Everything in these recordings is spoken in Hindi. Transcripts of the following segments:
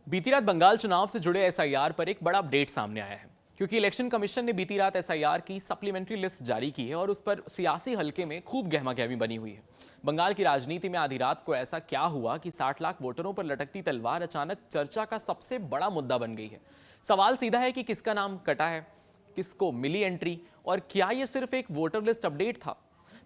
बीती रात बंगाल चुनाव से जुड़े एसआईआर पर एक बड़ा अपडेट सामने आया है, क्योंकि इलेक्शन कमीशन ने बीती रात एसआईआर की सप्लीमेंट्री लिस्ट जारी की है और उस पर सियासी हलके में खूब गहमागहमी बनी हुई है। बंगाल की राजनीति में आधी रात को ऐसा क्या हुआ कि 60 लाख वोटरों पर लटकती तलवार अचानक चर्चा का सबसे बड़ा मुद्दा बन गई है। सवाल सीधा है कि किसका नाम कटा है, किसको मिली एंट्री, और क्या यह सिर्फ एक वोटर लिस्ट अपडेट था।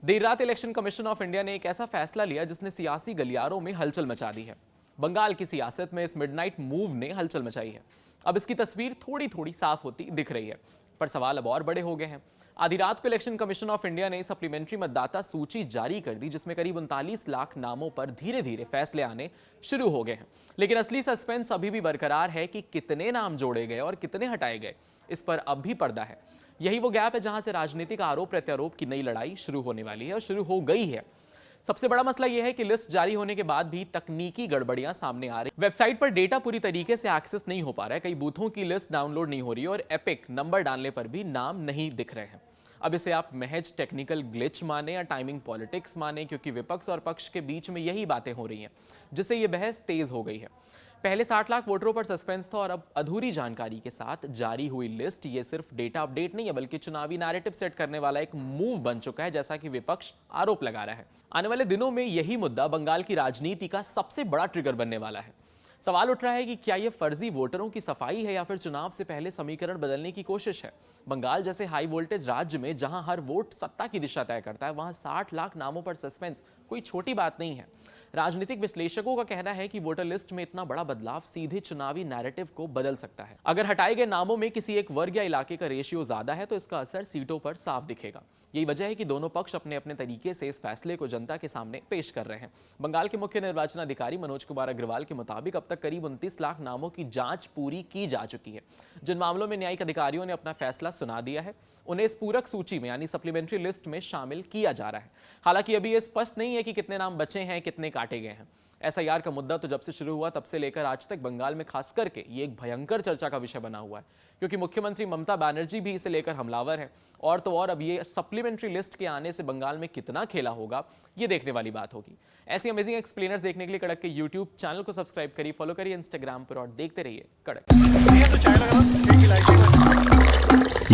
देर रात इलेक्शन कमीशन ऑफ इंडिया ने एक ऐसा फैसला लिया जिसने सियासी गलियारों में हलचल मचा दी है। बंगाल की सियासत में इस मिडनाइट मूव ने हलचल मचाई है। अब इसकी तस्वीर थोड़ी थोड़ी साफ होती दिख रही है, पर सवाल अब और बड़े हो गए हैं। आधी रात को इलेक्शन कमीशन ऑफ इंडिया ने सप्लीमेंट्री मतदाता सूची जारी कर दी, जिसमें करीब 39 लाख नामों पर धीरे धीरे फैसले आने शुरू हो गए हैं। लेकिन असली सस्पेंस अभी भी बरकरार है कि कितने नाम जोड़े गए और कितने हटाए गए, इस पर अब भी पर्दा है। यही वो गैप है जहां से राजनीतिक आरोप प्रत्यारोप की नई लड़ाई शुरू होने वाली है और शुरू हो गई है। सबसे बड़ा मसला यह है कि लिस्ट जारी होने के बाद भी तकनीकी गड़बड़ियां सामने आ रही। वेबसाइट पर डेटा पूरी तरीके से एक्सेस नहीं हो पा रहा है, कई बूथों की लिस्ट डाउनलोड नहीं हो रही और एपिक नंबर डालने पर भी नाम नहीं दिख रहे हैं। अब इसे आप महज टेक्निकल ग्लिच माने या टाइमिंग पॉलिटिक्स माने, क्योंकि विपक्ष और पक्ष के बीच में यही बातें हो रही हैं, जिससे यह बहस तेज हो गई है। पहले 60 लाख वोटरों पर सस्पेंस था और अब अधूरी जानकारी के साथ जारी हुई लिस्ट ये सिर्फ डेटा अपडेट नहीं है, बल्कि चुनावी नैरेटिव सेट करने वाला एक मूव बन चुका है, जैसा कि विपक्ष आरोप लगा रहा है। आने वाले दिनों में यही मुद्दा बंगाल की राजनीति का सबसे बड़ा ट्रिगर बनने वाला है। सवाल उठ रहा है कि क्या यह फर्जी वोटरों की सफाई है या फिर चुनाव से पहले समीकरण बदलने की कोशिश है। बंगाल जैसे हाई वोल्टेज राज्य में जहां हर वोट सत्ता की दिशा तय करता है, वहां 60 लाख नामों पर सस्पेंस कोई छोटी बात नहीं है। राजनीतिक विश्लेषकों का कहना है कि वोटर लिस्ट में इतना बड़ा बदलाव सीधे चुनावी नैरेटिव को बदल सकता है। अगर हटाए गए नामों में किसी एक वर्ग या इलाके का रेशियो ज्यादा है तो इसका असर सीटों पर साफ दिखेगा। यही वजह है कि दोनों पक्ष अपने अपने तरीके से इस फैसले को जनता के सामने पेश कर रहे हैं। बंगाल के मुख्य निर्वाचन अधिकारी मनोज कुमार अग्रवाल के मुताबिक अब तक करीब 29 लाख नामों की जांच पूरी की जा चुकी है। जिन मामलों में न्यायिक अधिकारियों ने अपना फैसला सुना दिया है, उन्हें इस पूरक सूची में यानी सप्लीमेंट्री लिस्ट में शामिल किया जा रहा है। हालांकि अभी यह स्पष्ट नहीं है कि कितने नाम बचे हैं, कितने काटे गए हैं। एसआईआर का मुद्दा तो जब से शुरू हुआ तब से लेकर आज तक बंगाल में खास करके ये एक भयंकर चर्चा का विषय बना हुआ है, क्योंकि मुख्यमंत्री ममता बनर्जी भी इसे लेकर हमलावर है। और तो और अब ये सप्लीमेंट्री लिस्ट के आने से बंगाल में कितना खेला होगा, ये देखने वाली बात होगी। ऐसी अमेजिंग एक्सप्लेनर्स देखने के लिए कड़क के यूट्यूब चैनल को सब्सक्राइब करिए, फॉलो करिए इंस्टाग्राम पर और देखते रहिए कड़क।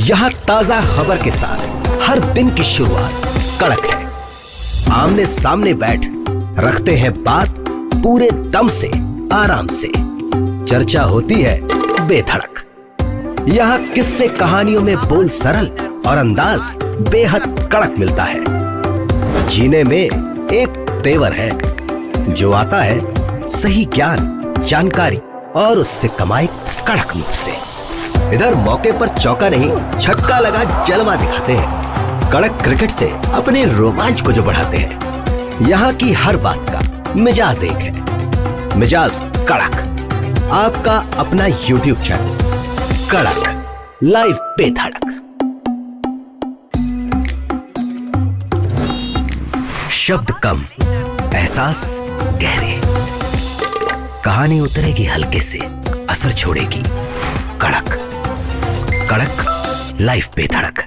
यहाँ ताजा खबर के साथ हर दिन की शुरुआत कड़क है। आमने सामने बैठ रखते हैं बात पूरे दम से, आराम से। चर्चा होती है बेधड़क। यहाँ किस्से कहानियों में बोल सरल और अंदाज बेहद कड़क मिलता है। जीने में एक तेवर है, जो आता है सही ज्ञान जानकारी और उससे कमाई कड़क नोट से। इधर मौके पर चौका नहीं छक्का लगा जलवा दिखाते हैं। कड़क क्रिकेट से अपने रोमांच को जो बढ़ाते हैं। यहाँ की हर बात का मिजाज एक है, मिजाज कड़क। आपका अपना यूट्यूब चैनल कड़क लाइव बेधड़क। शब्द कम, एहसास गहरे। कहानी उतरेगी हल्के से, असर छोड़ेगी कड़क। कड़क लाइव बेधड़क।